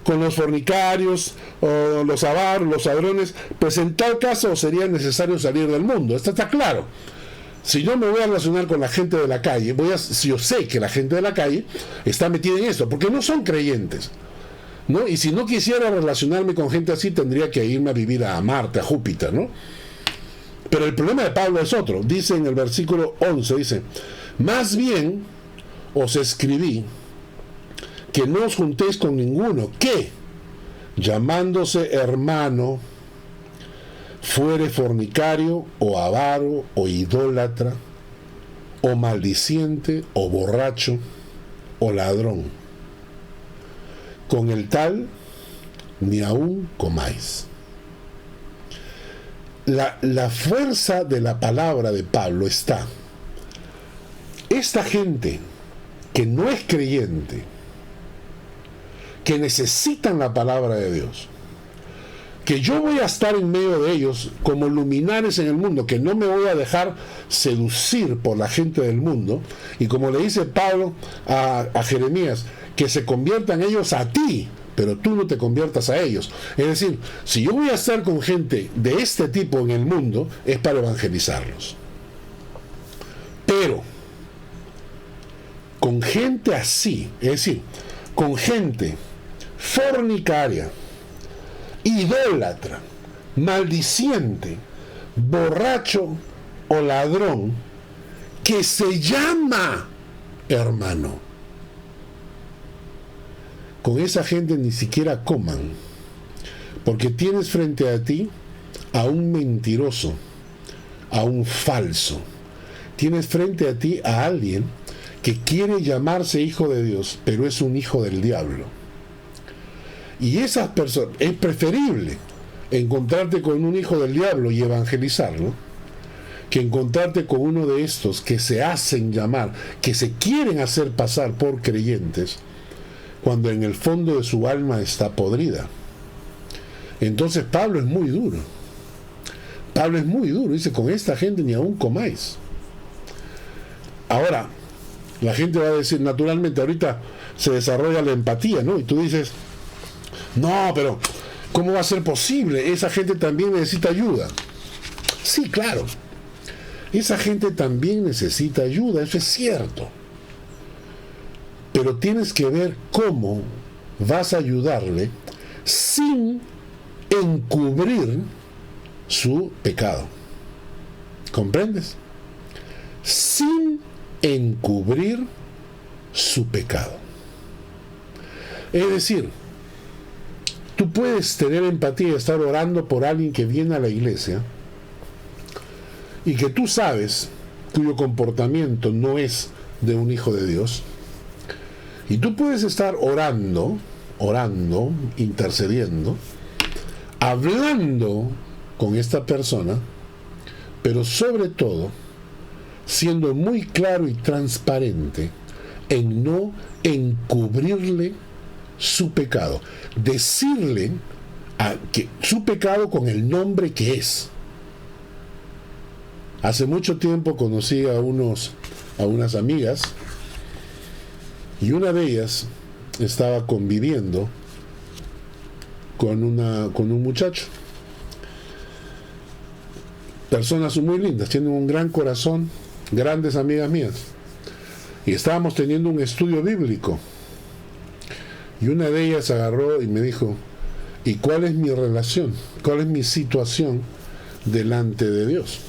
con los fornicarios, o los avaros, los ladrones, pues en tal caso sería necesario salir del mundo. Esto está claro. Si yo me voy a relacionar con la gente de la calle, si yo sé que la gente de la calle está metida en esto, porque no son creyentes, ¿no? Y si no quisiera relacionarme con gente así, tendría que irme a vivir a Marte, a Júpiter, ¿no? Pero el problema de Pablo es otro. Dice en el versículo 11, dice: más bien os escribí que no os juntéis con ninguno que, llamándose hermano, fuere fornicario, o avaro, o idólatra, o maldiciente, o borracho, o ladrón. Con el tal ni aún comáis. La fuerza de la palabra de Pablo está: esta gente que no es creyente, que necesitan la palabra de Dios, que yo voy a estar en medio de ellos como luminares en el mundo, que no me voy a dejar seducir por la gente del mundo, y como le dice Pablo a Jeremías, que se conviertan ellos a ti, pero tú no te conviertas a ellos. Es decir, si yo voy a estar con gente de este tipo en el mundo, es para evangelizarlos. Pero con gente así, es decir, con gente fornicaria, idólatra, maldiciente, borracho o ladrón, que se llama hermano, con esa gente ni siquiera coman, porque tienes frente a ti a un mentiroso, a un falso. Tienes frente a ti a alguien que quiere llamarse hijo de Dios, pero es un hijo del diablo. Y esas personas, es preferible encontrarte con un hijo del diablo y evangelizarlo, que encontrarte con uno de estos que se hacen llamar, que se quieren hacer pasar por creyentes, cuando en el fondo de su alma está podrida. Entonces Pablo es muy duro. Pablo es muy duro. Dice, con esta gente ni aún comáis. Ahora, la gente va a decir, naturalmente, ahorita se desarrolla la empatía, ¿no? Y tú dices, no, pero ¿cómo va a ser posible? Esa gente también necesita ayuda. Sí, claro. Esa gente también necesita ayuda, eso es cierto. Pero tienes que ver cómo vas a ayudarle sin encubrir su pecado. ¿Comprendes? Sin encubrir su pecado. Es decir, tú puedes tener empatía y estar orando por alguien que viene a la iglesia y que tú sabes cuyo comportamiento no es de un hijo de Dios, y tú puedes estar orando, intercediendo, hablando con esta persona, pero sobre todo siendo muy claro y transparente en no encubrirle su pecado, decirle que su pecado con el nombre que es. Hace mucho tiempo conocí a unas amigas, y una de ellas estaba conviviendo con un muchacho. Personas muy lindas, tienen un gran corazón, grandes amigas mías. Y estábamos teniendo un estudio bíblico. Y una de ellas agarró y me dijo, ¿y cuál es mi relación? ¿Cuál es mi situación delante de Dios?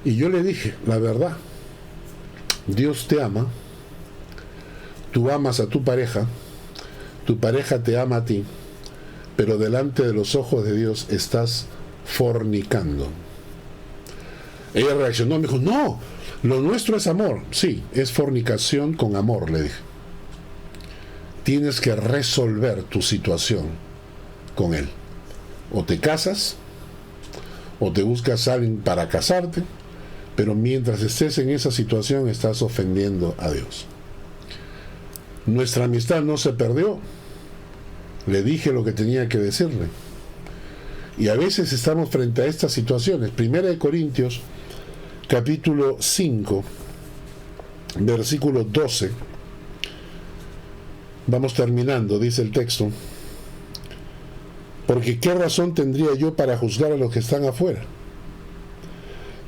Y yo le dije, la verdad, Dios te ama, tú amas a tu pareja te ama a ti, pero delante de los ojos de Dios estás fornicando. Ella reaccionó, me dijo, no, lo nuestro es amor. Sí, es fornicación con amor, le dije. Tienes que resolver tu situación con él. O te casas, o te buscas a alguien para casarte, pero mientras estés en esa situación estás ofendiendo a Dios. Nuestra amistad no se perdió. Le dije lo que tenía que decirle. Y a veces estamos frente a estas situaciones. 1 Corintios, capítulo 5, versículo 12. Vamos terminando, dice el texto. Porque ¿qué razón tendría yo para juzgar a los que están afuera?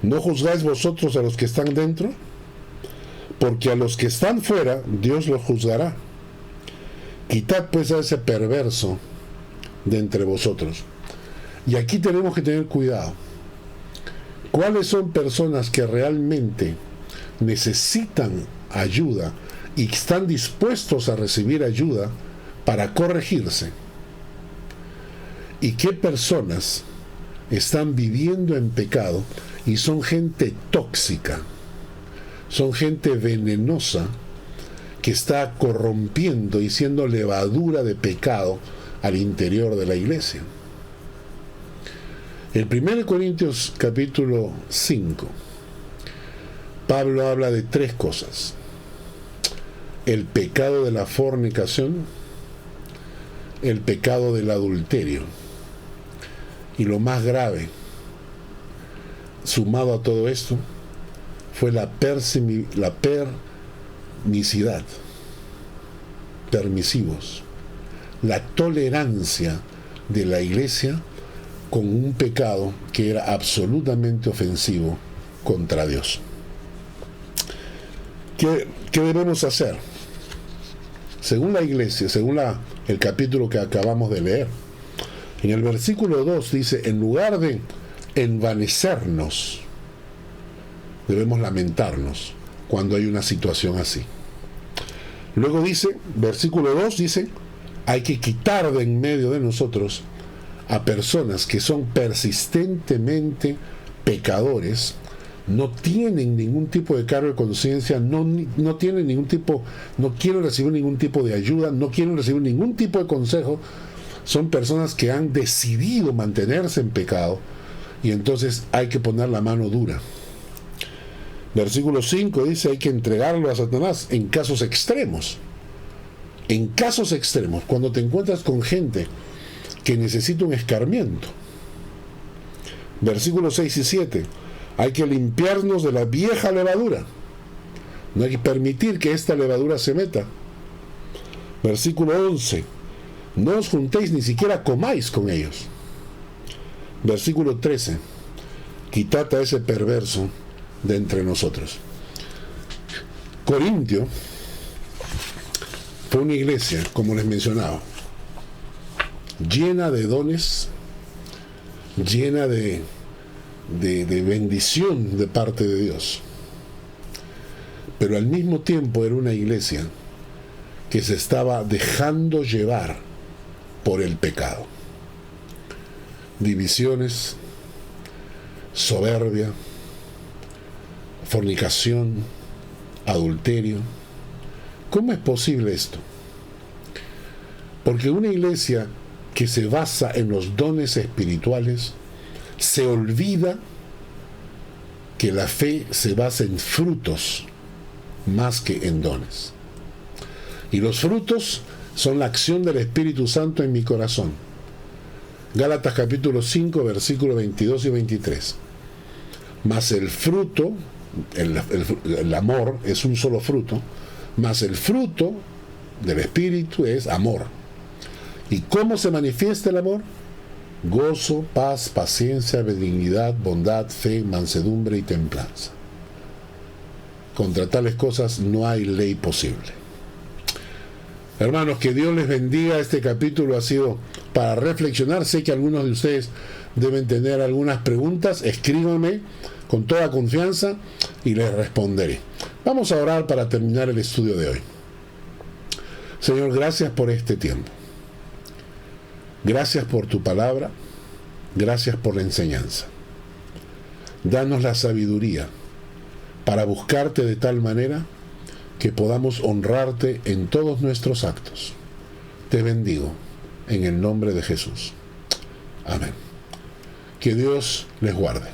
¿No juzgáis vosotros a los que están dentro? Porque a los que están fuera, Dios los juzgará. Quitad pues a ese perverso de entre vosotros. Y aquí tenemos que tener cuidado. ¿Cuáles son personas que realmente necesitan ayuda y están dispuestos a recibir ayuda para corregirse? ¿Y qué personas están viviendo en pecado y son gente tóxica? Son gente venenosa que está corrompiendo y siendo levadura de pecado al interior de la iglesia. En 1 Corintios capítulo 5, Pablo habla de 3 cosas. El pecado de la fornicación, el pecado del adulterio, y lo más grave, sumado a todo esto, fue la permisividad, permisivos. la tolerancia de la iglesia con un pecado que era absolutamente ofensivo contra Dios. ¿Qué debemos hacer? Según la iglesia, según el capítulo que acabamos de leer, en el versículo 2 dice, en lugar de envanecernos, debemos lamentarnos cuando hay una situación así. Luego dice, versículo 2 dice, hay que quitar de en medio de nosotros a personas que son persistentemente pecadores, no tienen ningún tipo de cargo de conciencia, no tienen ningún tipo, no quieren recibir ningún tipo de ayuda, no quieren recibir ningún tipo de consejo. Son personas que han decidido mantenerse en pecado, y entonces hay que poner la mano dura. Versículo 5 dice, hay que entregarlo a Satanás en casos extremos. En casos extremos, cuando te encuentras con gente que necesita un escarmiento. Versículos 6 y 7, hay que limpiarnos de la vieja levadura. No hay que permitir que esta levadura se meta. Versículo 11, no os juntéis, ni siquiera comáis con ellos. Versículo 13, quitad a ese perverso de entre nosotros. Corintio fue una iglesia, como les mencionaba, llena de dones, llena de bendición de parte de Dios, pero al mismo tiempo era una iglesia que se estaba dejando llevar por el pecado. Divisiones, soberbia, fornicación, adulterio. ¿Cómo es posible esto? Porque una iglesia que se basa en los dones espirituales se olvida que la fe se basa en frutos más que en dones. Y los frutos son la acción del Espíritu Santo en mi corazón. Gálatas capítulo 5, versículos 22 y 23. Mas el fruto, el amor es un solo fruto, mas el fruto del Espíritu es amor. ¿Y cómo se manifiesta el amor? Gozo, paz, paciencia, benignidad, bondad, fe, mansedumbre y templanza. Contra tales cosas no hay ley posible. Hermanos, que Dios les bendiga. Este capítulo ha sido para reflexionar. Sé que algunos de ustedes deben tener algunas preguntas. Escríbanme con toda confianza y les responderé. Vamos a orar para terminar el estudio de hoy. Señor, gracias por este tiempo. Gracias por tu palabra. Gracias por la enseñanza. Danos la sabiduría para buscarte de tal manera que podamos honrarte en todos nuestros actos. Te bendigo en el nombre de Jesús. Amén. Que Dios les guarde.